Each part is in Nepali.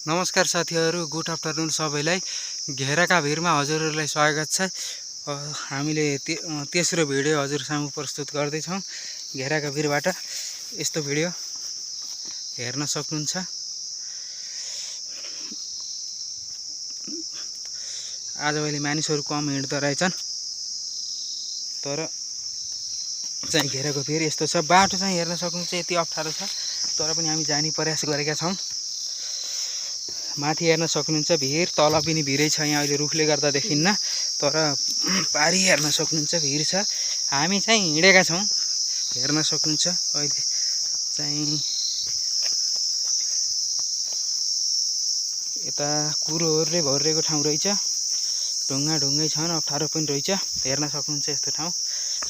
नमस्कार साथीहरु, गुड आफ्टरनुन सबैलाई। घेराका भिरमा हजुरहरुलाई स्वागत छ। हामीले तेस्रो भिडियो हजुर सामु प्रस्तुत गर्दै छौं। घेराका भिरबाट यस्तो भिडियो हेर्न सक्नुहुन्छ। आजभोलि मानिसहरु कम हिँड्दा रहेछन्, तर चाहिँ घेराको भिर यस्तो छ। बाटो चाहिँ हेर्न सक्नुहुन्छ, यति अप्ठ्यारो छ, तर पनि हामी जाने प्रयास गरेका छौं। माथि हेर्न सक्नुहुन्छ भिर, तल पनि भिरै छ। यहाँ अहिले रुखले गर्दा देखिन्न, तर पारी हेर्न सक्नुहुन्छ भिर छ। हामी चाहिँ हिँडेका छौं, हेर्न सक्नुहुन्छ। अहिले चाहिँ यता कुरोहरुले भरिएको ठाउँ रहेछ, ढुङ्गै छन्, अप्ठ्यारो पनि रहेछ। हेर्न सक्नुहुन्छ यस्तो ठाउँ,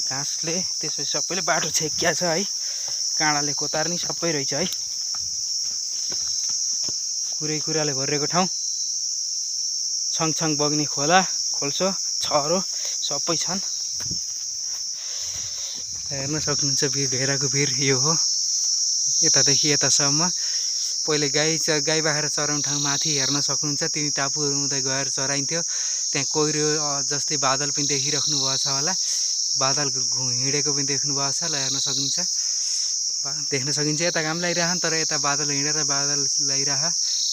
घाँसले त्यसपछि सबैले बाटो छेक्या छ है, काँडाले कोतार्नी सबै रहेछ है। कुराले भरिएको ठाउँ, छङछङ बग्ने खोला खोल्सो छहरो सबै छन्। हेर्न सक्नुहुन्छ भिर, घेराको भिर यो हो। यतादेखि यतासम्म पहिले गाई बाख्रा चराउने ठाउँ माथि हेर्न सक्नुहुन्छ। तिनी टापुहरू हुँदै गएर चराइन्थ्यो। त्यहाँ कोइरो जस्तै बादल पनि देखिराख्नु भएको छ होला, बादल हिँडेको पनि देख्नु भएको छ। ल हेर्न सक्नुहुन्छ, देख्न सकिन्छ। यता घाम लागिरहन्, तर यता बादल हिँडेर बादल लागिरह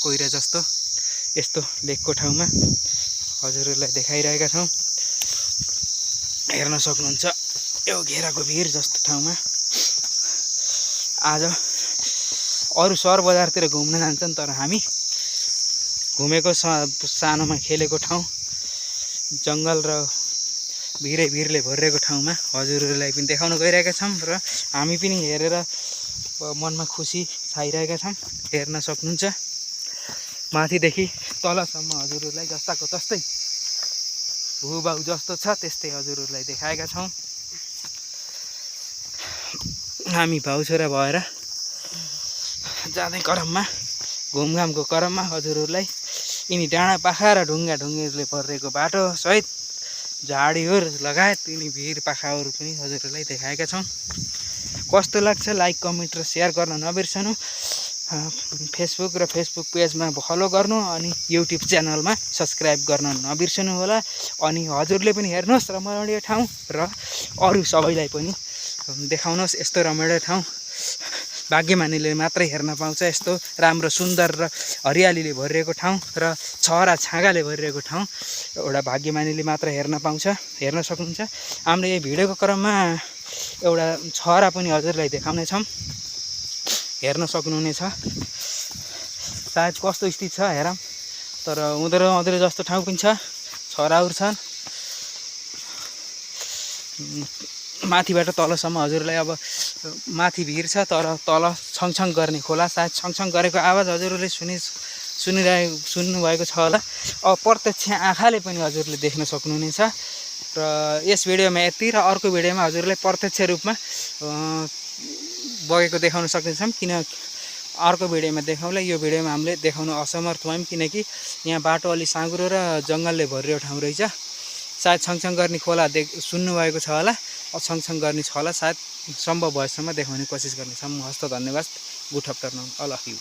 कोइरा जस्तो। यस्तो लेकको ठाउँमा हजुरहरुलाई देखाइरहेका छौं। हेर्न सक्नुहुन्छ यो घेराको भिर जस्तो ठाउँमा आज अरु सहर बजारतिर घुम्न जान्छन्, तर हामी घुमेको सानोमा खेलेको ठाउँ, जंगल र भिरले भरिएको ठाउँमा हजुरहरुलाई पनि देखाउन गइरहेका छौं। र हामी पनि हेरेर मनमा खुसी छाइरहेका छौं। हेर्न सक्नुहुन्छ माथिदेखि तलसम्म हजुरहरुलाई जस्ताको तस्तै भूभाग जस्तो छ त्यस्तै हजुरहरुलाई देखाएका छौं। हामी भाउछोरा भएर जाँदै क्रममा, घुमघामको क्रममा हजुरहरुलाई यिनी डाँडा पाखा र ढुङ्गाहरूले भरिएको बाटो सहित झाडीहरू लगायत यिनी भिर पाखाहरू पनि हजुरहरुलाई देखाएका छौं। कस्तो लाग्छ लाइक, कमेन्ट र शेयर गर्न नबिर्सनु। फेसबुक र फेसबुक पेजमा फलो गर्नु, अनि युट्युब च्यानलमा सब्स्क्राइब गर्न नबिर्सनु होला। अनि हजुरले पनि हेर्नुहोस् रमाइलो ठाउँ, र अरु सबैलाई पनि देखाउनुहोस् यस्तो रमाइलो ठाउँ। भाग्यमानीले मात्रै हेर्न पाउँछ यस्तो राम्रो सुन्दर र हरियालीले भरिएको ठाउँ, र छहरा छाँगाले भरिएको ठाउँ एउटा भाग्यमानीले मात्र हेर्न पाउँछ। हेर्न सक्नुहुन्छ। हामीले यो भिडियोको क्रममा एउटा छहरा पनि हजुरलाई देखाउने छौं, हेर्न सक्नुहुनेछ। सायद कस्तो स्थिति छ हेरौँ, तर उनीहरू जस्तो ठाउँ पनि छ, छहराहरू छन्। माथिबाट तलसम्म हजुरलाई अब माथि भिर छ, तर तल छङछङ गर्ने खोला। सायद छङछङ गरेको आवाज हजुरले सुन्नुभएको छ होला। अब प्रत्यक्ष आँखाले पनि हजुरले देख्न सक्नुहुनेछ। र यस भिडियोमा यति, र अर्को भिडियोमा हजुरलाई प्रत्यक्ष रूपमा बगेको देखाउन सक्नेछौँ। किन अर्को भिडियोमा देखाउँला, यो भिडियोमा हामीले देखाउन असमर्थ भयौँ, किनकि यहाँ बाटो अलि साँघुरो र जङ्गलले भरिएको ठाउँ रहेछ। सायद छङछङ गर्ने खोला सुन्नुभएको छ होला, छङछङ गर्ने छ होला। सायद सम्भव भएसम्म देखाउने कोसिस गर्नेछौँ। हस्त, धन्यवाद। Good afternoon all of you.